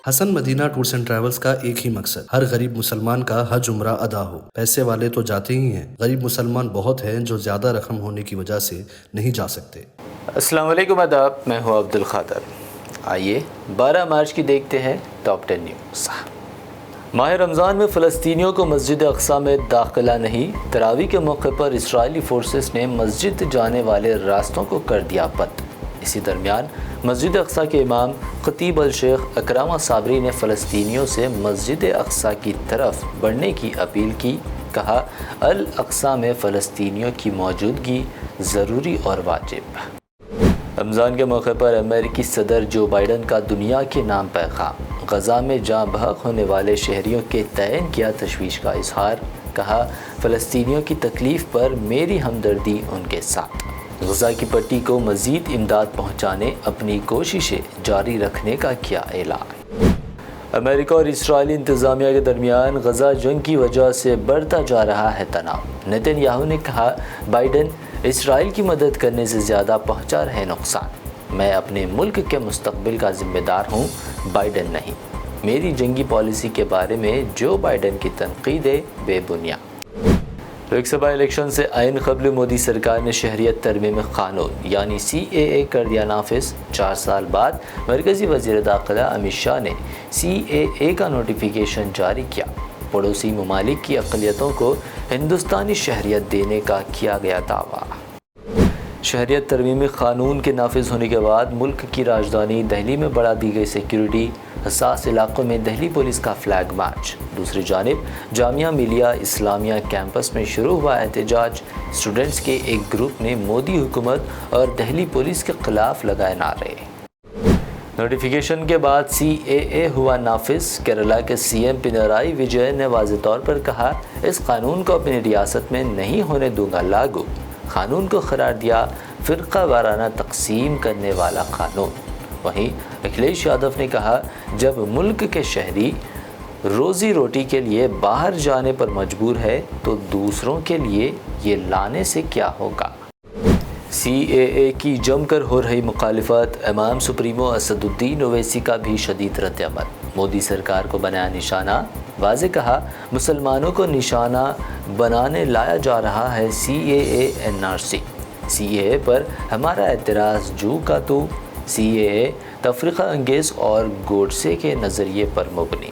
Hasan Madina tours and travels کا ایک ہی مقصد، ہر غریب مسلمان کا حج عمرہ ادا ہو۔ پیسے والے تو جاتے ہی ہیں، غریب مسلمان بہت ہیں جو زیادہ رقم ہونے کی وجہ سے نہیں جا سکتے۔ السلام علیکم، آداب، میں ہوں عبد القادر۔ آئیے 12 مارچ کی دیکھتے ہیں ٹاپ 10 نیوز۔ ماہ رمضان میں فلسطینیوں کو مسجد اقصیٰ میں داخلہ نہیں، تراویح کے موقع پر اسرائیلی فورسز نے مسجد جانے والے راستوں کو کر دیا بند۔ اسی درمیان مسجد اقصیٰ کے امام خطیب الشیخ اکرامہ صابری نے فلسطینیوں سے مسجد اقصیٰ کی طرف بڑھنے کی اپیل کی۔ کہا، الاقصیٰ میں فلسطینیوں کی موجودگی ضروری اور واجب۔ رمضان کے موقع پر امریکی صدر جو بائیڈن کا دنیا کے نام پیغام، غزہ میں جاں بحق ہونے والے شہریوں کے تئیں کیا تشویش کا اظہار۔ کہا، فلسطینیوں کی تکلیف پر میری ہمدردی ان کے ساتھ۔ غزہ کی پٹی کو مزید امداد پہنچانے اپنی کوششیں جاری رکھنے کا کیا اعلان۔ امریکہ اور اسرائیلی انتظامیہ کے درمیان غزہ جنگ کی وجہ سے بڑھتا جا رہا ہے تناؤ۔ نیتن یاہو نے کہا، بائیڈن اسرائیل کی مدد کرنے سے زیادہ پہنچا رہے نقصان۔ میں اپنے ملک کے مستقبل کا ذمہ دار ہوں، بائیڈن نہیں۔ میری جنگی پالیسی کے بارے میں جو بائیڈن کی تنقیدیں بے بنیاد۔ لوک سبھا الیکشن سے عین قبل مودی سرکار نے شہریت ترمیم قانون یعنی CAA کر دیا نافذ۔ 4 سال بعد مرکزی وزیر داخلہ امت شاہ نے CAA کا نوٹیفیکیشن جاری کیا۔ پڑوسی ممالک کی اقلیتوں کو ہندوستانی شہریت دینے کا کیا گیا دعویٰ۔ شہریت ترمیمی قانون کے نافذ ہونے کے بعد ملک کی راجدھانی دہلی میں بڑھا دی گئی سیکیورٹی، حساس علاقوں میں دہلی پولیس کا فلیگ مارچ۔ دوسری جانب جامعہ ملیہ اسلامیہ کیمپس میں شروع ہوا احتجاج، اسٹوڈنٹس کے ایک گروپ نے مودی حکومت اور دہلی پولیس کے خلاف لگائے نعرے۔ نوٹیفیکیشن کے بعد CAA ہوا نافذ۔ کیرالہ کے CM پنرائی وجے نے واضح طور پر کہا، اس قانون کو اپنی ریاست میں نہیں ہونے دوں گا لاگو۔ قانون کو قرار دیا فرقہ وارانہ تقسیم کرنے والا قانون۔ وہیں اکھلیش یادو نے کہا، جب ملک کے شہری روزی روٹی کے لیے باہر جانے پر مجبور ہے تو دوسروں کے لیے یہ لانے سے کیا ہوگا۔ CAA کی جم کر ہو رہی مخالفت، امام سپریمو اسد الدین اویسی کا بھی شدید رد عمل۔ مودی سرکار کو بنایا نشانہ، واضح کہا، مسلمانوں کو نشانہ بنانے لایا جا رہا ہے CAA NRC۔ CAA پر ہمارا اعتراض جو کا تو، CAA تفرقہ انگیز اور گوڈسے کے نظریے پر مبنی۔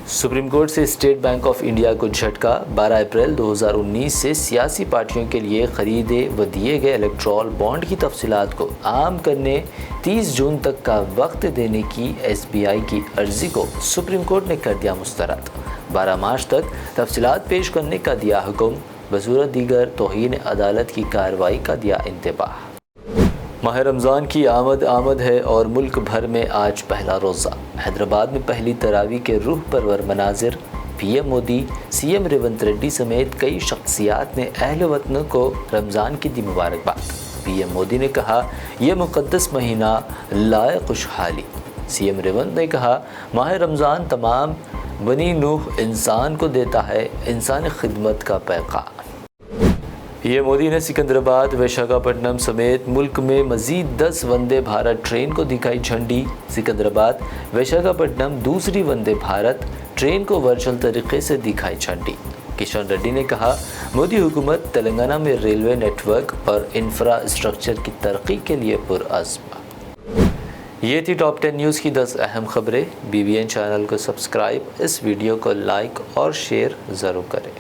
سپریم کورٹ سے اسٹیٹ بینک آف انڈیا کو جھٹکا۔ 12 اپریل 2019 سے سیاسی پارٹیوں کے لیے خریدے و دیے گئے الیکٹرال بانڈ کی تفصیلات کو عام کرنے 30 جون تک کا وقت دینے کی SBI کی عرضی کو سپریم کورٹ نے کر دیا مسترد۔ 12 مارچ تک تفصیلات پیش کرنے کا دیا حکم، بصورت دیگر توہین عدالت کی کارروائی کا دیا انتباہ۔ ماہ رمضان کی آمد ہے اور ملک بھر میں آج پہلا روزہ۔ حیدرآباد میں پہلی تراویح کے روح پرور مناظر۔ PM مودی، CM ریونت ریڈی سمیت کئی شخصیات نے اہل وطن کو رمضان کی دی مبارکباد۔ PM مودی نے کہا، یہ مقدس مہینہ لائے خوشحالی۔ CM ریونت نے کہا، ماہ رمضان تمام بنی نوح انسان کو دیتا ہے انسانی خدمت کا پیغام۔ PM مودی نے سکندرآباد، وشاکھاپٹنم سمیت ملک میں مزید 10 وندے بھارت ٹرین کو دکھائی جھنڈی۔ سکندرآباد وشاکھاپٹنم دوسری وندے بھارت ٹرین کو ورچوئل طریقے سے دکھائی جھنڈی۔ کشن ریڈی نے کہا، مودی حکومت تلنگانہ میں ریلوے نیٹ ورک اور انفراسٹرکچر کی ترقی کے لیے پرعزم۔ یہ تھی ٹاپ 10 نیوز کی 10 اہم خبریں۔ BBN چینل کو سبسکرائب، اس ویڈیو کو لائک اور شیئر ضرور کریں۔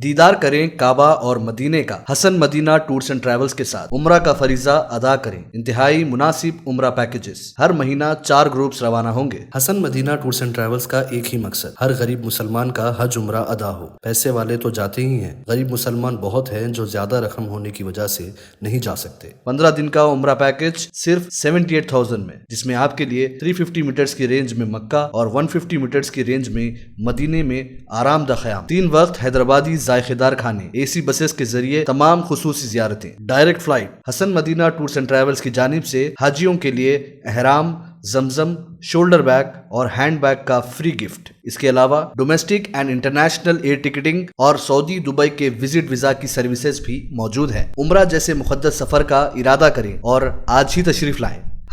دیدار کریں کعبہ اور مدینے کا حسن مدینہ ٹورز اینڈ ٹریولز کے ساتھ۔ عمرہ کا فریضہ ادا کریں۔ انتہائی مناسب عمرہ پیکیجز، ہر مہینہ 4 گروپس روانہ ہوں گے۔ حسن مدینہ ٹورز اینڈ ٹریولز کا ایک ہی مقصد، ہر غریب مسلمان کا حج عمرہ ادا ہو۔ پیسے والے تو جاتے ہی ہیں، غریب مسلمان بہت ہیں جو زیادہ رقم ہونے کی وجہ سے نہیں جا سکتے۔ 15 دن کا عمرہ پیکیج صرف 78,000 میں، جس میں آپ کے لیے 350 میٹرز کی رینج میں مکہ اور 150 میٹرز کی رینج میں مدینے میں آرام دہ قیام، 3 وقت حیدرآبادی ذائقہ دار کھانے، AC بسز کے ذریعے تمام خصوصی زیارتیں، direct flight. Hasan Madina tours and travels کی جانب سے حاجیوں کے لیے احرام، زمزم، شولڈر بیگ اور ہینڈ بیگ کا فری گفٹ۔ اس کے علاوہ domestic and international air ticketing اور سعودی دبئی کے وزٹ ویزا کی سروسز بھی موجود ہیں۔ عمرہ جیسے مقدس سفر کا ارادہ کریں اور آج ہی تشریف لائیں۔